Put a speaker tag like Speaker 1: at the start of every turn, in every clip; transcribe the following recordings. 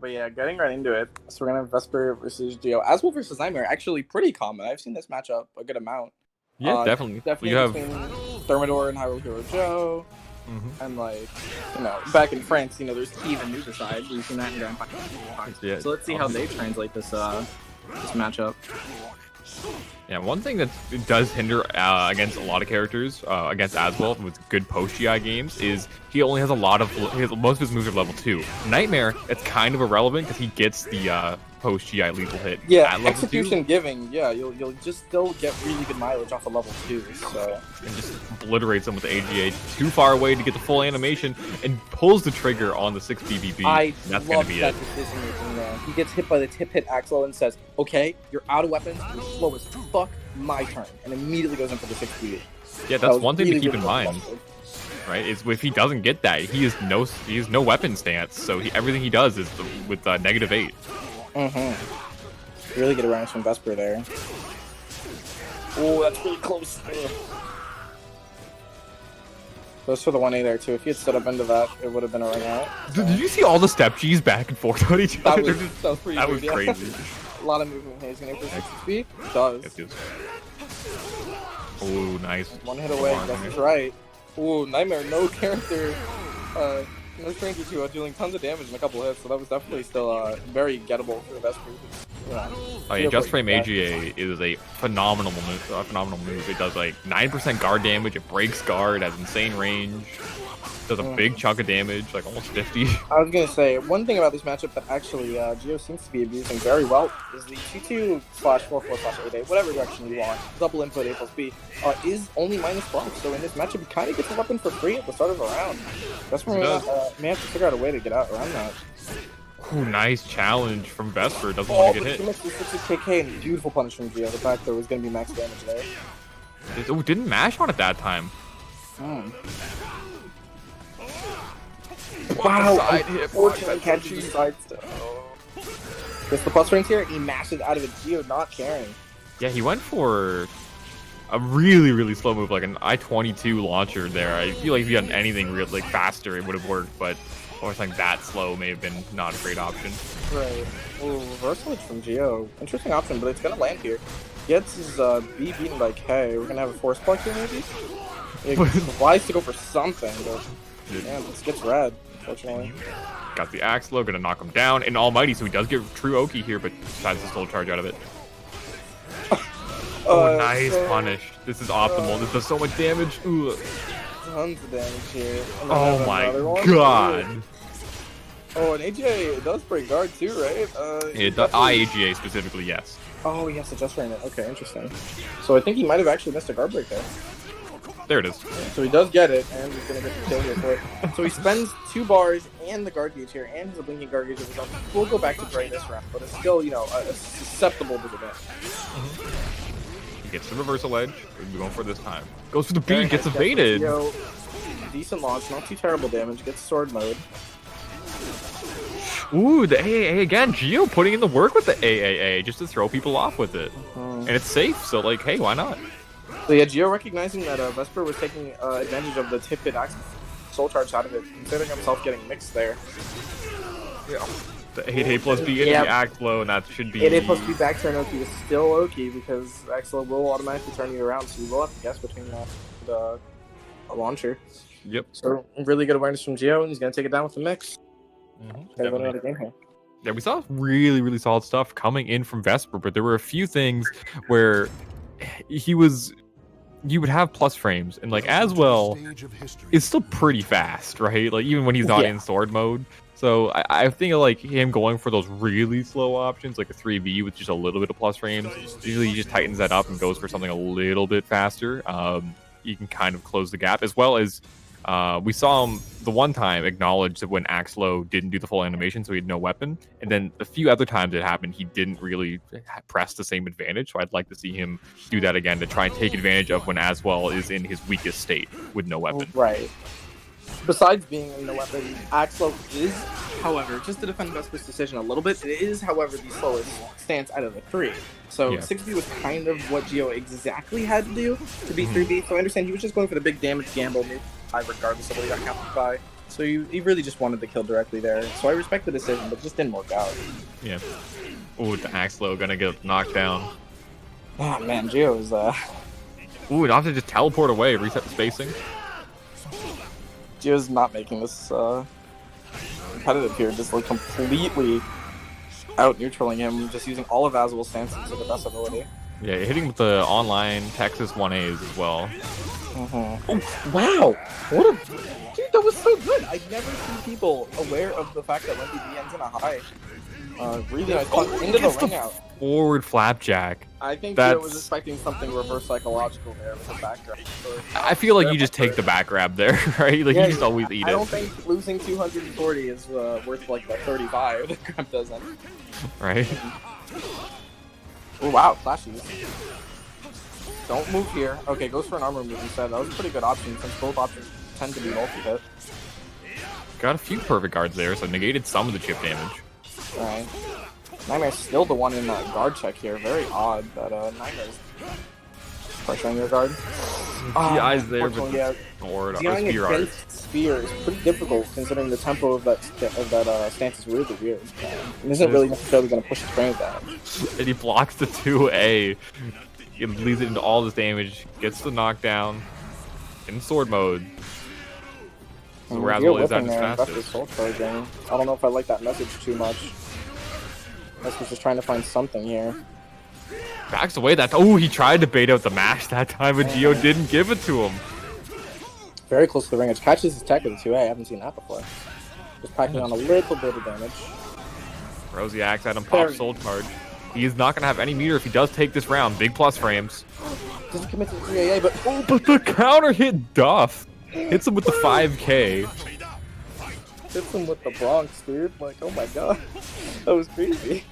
Speaker 1: But yeah, getting right into it. So we're gonna have Vesper versus Geo. Azwel versus Nightmare, actually pretty common. I've seen this matchup a good amount.
Speaker 2: Yeah, definitely.
Speaker 1: Definitely between Thermidor and Hyrule Hero Joe. And back in France, there's Kiev and Nucleoside. We've seen that in Grand Finals. Yeah. So let's see how they translate this matchup.
Speaker 2: Yeah, one thing that does hinder against a lot of characters, against Azwel with good post-GI games, is he only has most of his moves are level 2. Nightmare, it's kind of irrelevant because he gets the post-GI lethal hit.
Speaker 1: Yeah, execution giving, yeah, you'll just still get really good mileage off of level 2, so...
Speaker 2: And just obliterates him with the AGA too far away to get the full animation, and pulls the trigger on the 6 BBB. That's gonna be it.
Speaker 1: Decision-making there. He gets hit by the tip hit Axel and says, okay, you're out of weapons, you're slow as fuck, my turn, and immediately goes in for the 6 BB.
Speaker 2: Yeah, that's one thing to keep in mind. Right, is if he doesn't get that, he has no weapon stance, so everything he does is with -8.
Speaker 1: Really good awareness from Vesper there. Oh, that's really close. Goes for the 1A there too. If he had stood up into that, it would have been a run out.
Speaker 2: Did you see all the step G's back and forth on each other?
Speaker 1: That was crazy. A lot of movement here. He's going to go for 6 XP. Does.
Speaker 2: Yes. Oh, nice.
Speaker 1: One hit away. That's right. Oh, Nightmare, no character. No stranger to dealing tons of damage in a couple hits, so that was definitely still very gettable for the Vesper.
Speaker 2: Oh yeah, Just Frame AGA is a phenomenal move. It does like 9% guard damage, it breaks guard, has insane range, does a big chunk of damage, like almost 50.
Speaker 1: I was gonna say, one thing about this matchup that actually Geo seems to be abusing very well is the 2/2/4/4/8/8, whatever direction you want, double input A+B, is only -12, so in this matchup you kind of get the weapon for free at the start of a round. That's where we may have to figure out a way to get out around that.
Speaker 2: Ooh, nice challenge from Vesper, doesn't want to get hit.
Speaker 1: Too much 60KK and beautiful punish from Geo, the fact there was going to be max damage there.
Speaker 2: It didn't mash on it that time.
Speaker 1: Wow, unfortunately catches the side step. Gets the plus range here, he mashes out of it, Geo not caring.
Speaker 2: Yeah, he went for a really slow move, like an I-22 launcher there. I feel like if he had anything real faster, it would have worked, but or something that slow may have been not a great option.
Speaker 1: Right. Ooh, reversal from Geo. Interesting option, but it's gonna land here. Gets his B beaten by K. We're gonna have a force block here, maybe? It's wise to go for something, but damn, this gets red, unfortunately.
Speaker 2: Got the Axel, gonna knock him down, and Almighty, so he does get true Oki here, but decides to still charge out of it. Oh, nice punish. This is optimal. This does so much damage. Ooh.
Speaker 1: Tons of damage here.
Speaker 2: Oh my god.
Speaker 1: Ooh. Oh, and AGA does break guard too, right?
Speaker 2: AGA specifically, yes.
Speaker 1: Oh, he has to just frame it. Okay, interesting. So I think he might have actually missed a guard break there.
Speaker 2: There it is.
Speaker 1: So he does get it, and he's going to get the kill here for it. So he spends 2 bars and the guard gauge here, and has a blinking guard gauge of his own. We'll go back to Dre this round, but it's still, a susceptible disadvantage.
Speaker 2: He gets the reversal edge. We're going for this time. Goes for the B, gets evaded.
Speaker 1: Decent launch, not too terrible damage. Gets sword mode.
Speaker 2: Ooh, the AAA again. Geo putting in the work with the AAA just to throw people off with it. And it's safe, so like, hey, why not?
Speaker 1: So yeah, Geo recognizing that Vesper was taking advantage of the tip hit soul charge out of it, considering himself getting mixed there.
Speaker 2: Yeah. The 8A+B into the Axel, and that should be...
Speaker 1: 8A+B back turn Oki is still Oki, because Axel will automatically turn you around, so you will have to guess between a launcher.
Speaker 2: Yep.
Speaker 1: So really good awareness from Geo, and he's going to take it down with the mix.
Speaker 2: Yeah, we saw really solid stuff coming in from Vesper, but there were a few things where you would have plus frames, and like Azwel is still pretty fast, right? Like even when he's not in sword mode. So I think like him going for those really slow options, like a 3B with just a little bit of plus frames, usually he just tightens that up and goes for something a little bit faster. You can kind of close the gap, as well as we saw him the one time acknowledge that when Axlo didn't do the full animation, so he had no weapon. And then a few other times it happened, he didn't really press the same advantage. So I'd like to see him do that again to try and take advantage of when Azwel is in his weakest state with no weapon.
Speaker 1: Right. Besides being in no weapon, Axlo is, however, just to defend Vesper's decision a little bit, it is, however, the slowest stance out of the 3. So 6B was kind of what Geo exactly had to do to beat 3B. So I understand he was just going for the big damage gamble, regardless of what he got counted by. So he really just wanted the kill directly there. So I respect the decision, but it just didn't work out.
Speaker 2: Yeah. Ooh, the Axlo gonna get knocked down.
Speaker 1: Oh man, Gio is
Speaker 2: Ooh, not to just teleport away, reset the spacing.
Speaker 1: Gio's not making this competitive here, just like completely out neutraling him, just using all of Azwel's stances to the best ability.
Speaker 2: Yeah, hitting with the online Texas 1As as well.
Speaker 1: Oh, wow! What a dude, that was so good. I've never seen people aware of the fact that when he ends in a high. Really nice punch into the ring out.
Speaker 2: Forward flapjack.
Speaker 1: I think
Speaker 2: That's...
Speaker 1: Gio was expecting something reverse psychological there with the back grab.
Speaker 2: I feel like you just take the back grab there, right? Like,
Speaker 1: yeah,
Speaker 2: you just always eat it.
Speaker 1: I don't think losing 240 is worth like the 35 the grab doesn't.
Speaker 2: Right?
Speaker 1: Oh wow, flashes. Don't move here. Okay, goes for an armor move instead. That was a pretty good option since both options tend to be multi-hit.
Speaker 2: Got a few perfect guards there, so negated some of the chip damage.
Speaker 1: Alright. Nightmare's still the one in guard check here. Very odd that Nightmare's pressuring your guard.
Speaker 2: The eyes there, but
Speaker 1: yeah,
Speaker 2: or
Speaker 1: dealing
Speaker 2: spear art.
Speaker 1: against Spear is pretty difficult considering the tempo of that stance is really weird. It isn't really necessarily going to push his frames down.
Speaker 2: And he blocks the 2A. It leads it into all this damage. Gets the knockdown. In sword mode. This is where Azwel is at his fastest.
Speaker 1: I don't know if I like that message too much. Vesper's just trying to find something here.
Speaker 2: Backs away that. Oh, he tried to bait out the mash that time, but Gio didn't give it to him.
Speaker 1: Very close to the ring edge. Catches his tech with a 2A. I haven't seen that before. Just packing on a little bit of damage.
Speaker 2: Throws the axe at him, pops soul charge. He is not going to have any meter if he does take this round. Big plus frames.
Speaker 1: Doesn't commit to the 3AA, but...
Speaker 2: Oh, but the counter hit Duff. Hits him with the 5K.
Speaker 1: Hits him with the Bronx, dude. Like, oh my god. That was crazy.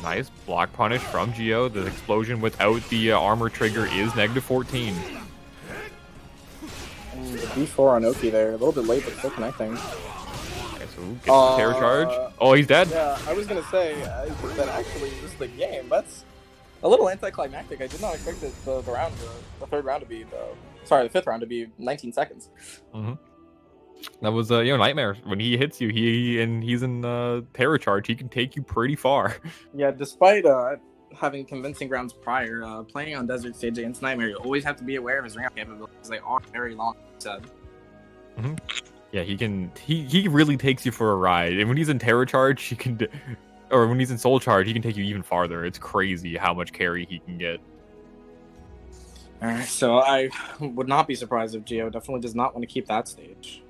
Speaker 2: Nice block punish from Gio. The explosion without the armor trigger is negative 14.
Speaker 1: And the B4 on Oki there. A little bit late, but still connecting.
Speaker 2: Okay, so gets the terror charge. Oh, he's dead.
Speaker 1: Yeah, I was going to say that actually this is the game. That's a little anticlimactic. I did not expect the third round to be the fifth round to be 19 seconds.
Speaker 2: Mm-hmm. That was Nightmare. When he hits you, he's in terror charge. He can take you pretty far. Yeah,
Speaker 1: despite having convincing rounds prior, playing on Desert Stage against Nightmare, you always have to be aware of his ring out capabilities. They are very long.
Speaker 2: Mm-hmm. Yeah, he really takes you for a ride. And when he's in terror charge, or when he's in soul charge, he can take you even farther. It's crazy how much carry he can get.
Speaker 1: Alright, so I would not be surprised if Gio definitely does not want to keep that stage.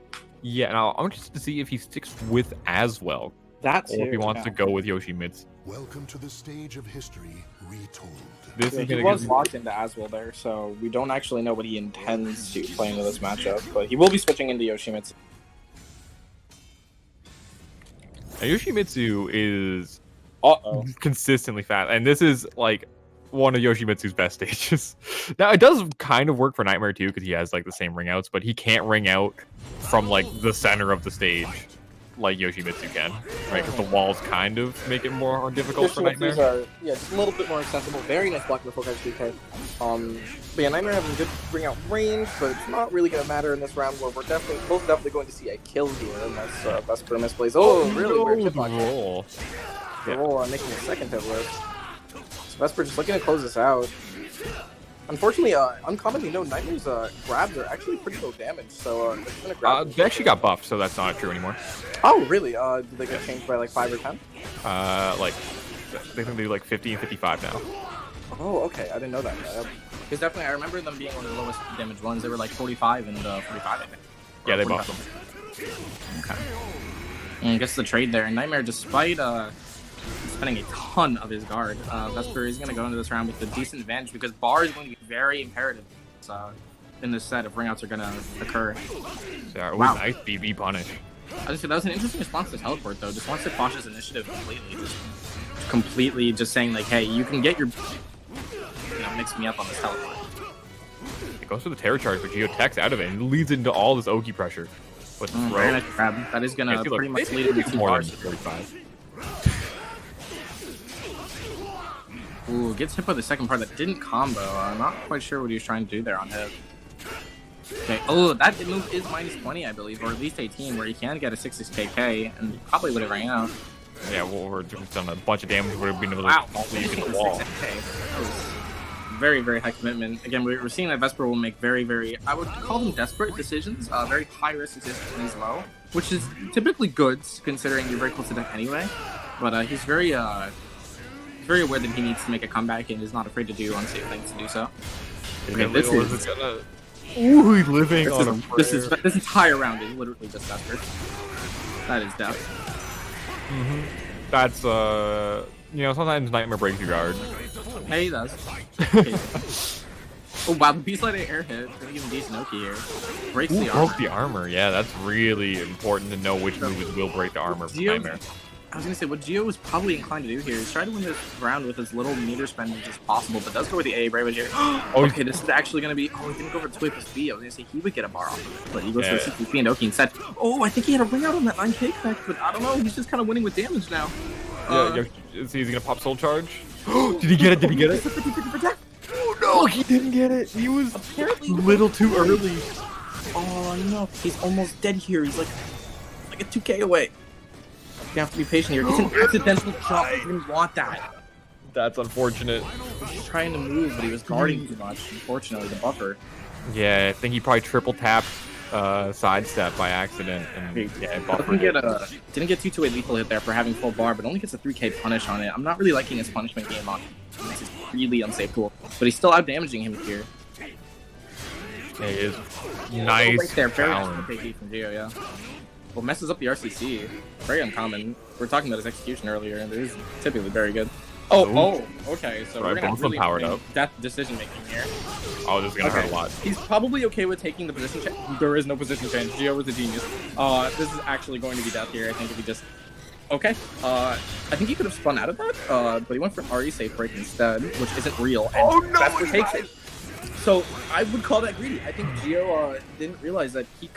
Speaker 2: Yeah, now I'm interested to see if he sticks with Azwel.
Speaker 1: That's
Speaker 2: or if he wants to go with Yoshimitsu.
Speaker 3: Welcome to the stage of history retold.
Speaker 1: He was locked into Azwel there, so we don't actually know what he intends to play into this matchup, but he will be switching into Yoshimitsu.
Speaker 2: Now, Yoshimitsu is consistently fast, and this is like one of Yoshimitsu's best stages. Now, it does kind of work for Nightmare too, because he has like the same ring outs, but he can't ring out from like the center of the stage like Yoshimitsu can, right? Because the walls kind of make it more difficult for Nightmare.
Speaker 1: Just a little bit more accessible. Very nice block before catch DK. But yeah, Nightmare having good ring out range, but it's not really going to matter in this round where we're both definitely going to see a kill here unless Vesper misplays. Oh, really weird chip block.
Speaker 2: Roll.
Speaker 1: The roll making a second hit list. So Vesper just looking to close this out. Unfortunately, uncommonly known, Nightmare's grabs are actually pretty low damage, so they're gonna grab
Speaker 2: they actually got buffed, so that's not true anymore.
Speaker 1: Oh, really? Did they get changed by like 5 or 10?
Speaker 2: Like, they think they do like 50 and 55 now.
Speaker 1: Oh, okay, I didn't know that. Because definitely, I remember them being one of the lowest damage ones. They were like 45 and 45, I think.
Speaker 2: Yeah, they buffed them.
Speaker 1: Okay. And gets the trade there. And Nightmare, despite spending a ton of his guard, Vesper is going to go into this round with a decent advantage because bar is going to be very imperative in this set if ringouts are going to occur.
Speaker 2: Yeah, wow. Nice BB punish.
Speaker 1: That was an interesting response to teleport though. Just wants to quash his initiative completely, just saying like, hey, you can get your, mix me up on this teleport.
Speaker 2: It goes for the terror charge, but Gio techs out of it and leads into all this Oki pressure. With the throw.
Speaker 1: Very nice grab. That is going to pretty much lead him to
Speaker 2: more than 45.
Speaker 1: Ooh, gets hit by the second part that didn't combo. I'm not quite sure what he was trying to do there on hit. Okay. Oh, that move is minus 20, I believe, or at least 18, where you can get a 6 KK, and probably would have rang out.
Speaker 2: Yeah, well, we're just done a bunch of damage. Would have been able to
Speaker 1: Wow.
Speaker 2: leave the wall.
Speaker 1: That was very, very high commitment. Again, we're seeing that Vesper will make very, very, I would call them desperate decisions, very high-risk decisions when he's low, which is typically good, considering you're very close to death anyway. But he's very aware that he needs to make a comeback and is not afraid to do unsafe things to do so. Okay, this is
Speaker 2: gonna... Ooh, he's living on a prayer.
Speaker 1: This entire round is literally just Vesper. That is death.
Speaker 2: That's, you know, sometimes Nightmare breaks your guard.
Speaker 1: Hey, he does. Okay. Oh, wow, the Beast Light air hit. Gonna give him decent Oki here. Breaks the armor.
Speaker 2: Broke the armor, yeah, that's really important to know which moves will break the armor for Nightmare.
Speaker 1: I was gonna say, what Gio was probably inclined to do here is try to win this round with as little meter spending as possible, but does go with the A right here. Okay, this is actually gonna be. Oh, he didn't go for 2A plus B. I was gonna say he would get a bar off of it, but he goes for 60 and Oki instead. Oh, I think he had a ring out on that 9K connect, but I don't know. He's just kind of winning with damage now.
Speaker 2: Yeah, is he gonna pop Soul Charge? Did he get it? Did he get it? Oh no, he didn't get it. He was apparently a little too early.
Speaker 1: Oh no, he's almost dead here. He's like a 2K away. You have to be patient here. It's an accidental jump. I didn't want that.
Speaker 2: That's unfortunate.
Speaker 1: He was trying to move, but he was guarding too much. Unfortunately, the buffer.
Speaker 2: Yeah, I think he probably triple tapped sidestep by accident. And yeah,
Speaker 1: didn't get 2-2-8 lethal hit there for having full bar, but only gets a 3K punish on it. I'm not really liking his punishment game on. This is really unsafe tool, but he's still out damaging him here.
Speaker 2: He is nice.
Speaker 1: Right there, very nice KP from Gio, yeah. Well, messes up the RCC. Very uncommon. We were talking about his execution earlier, and it is typically very good. Oh, okay. So we're gonna have really
Speaker 2: powered up.
Speaker 1: Death decision making here.
Speaker 2: Oh, this is gonna hurt a lot.
Speaker 1: He's probably okay with taking the position change. There is no position change. Gio was a genius. This is actually going to be death here. I think if he just. Okay. I think he could have spun out of that, but he went for RE safe break instead, which isn't real. And Vesper takes it. So I would call that greedy. I think Gio didn't realize that he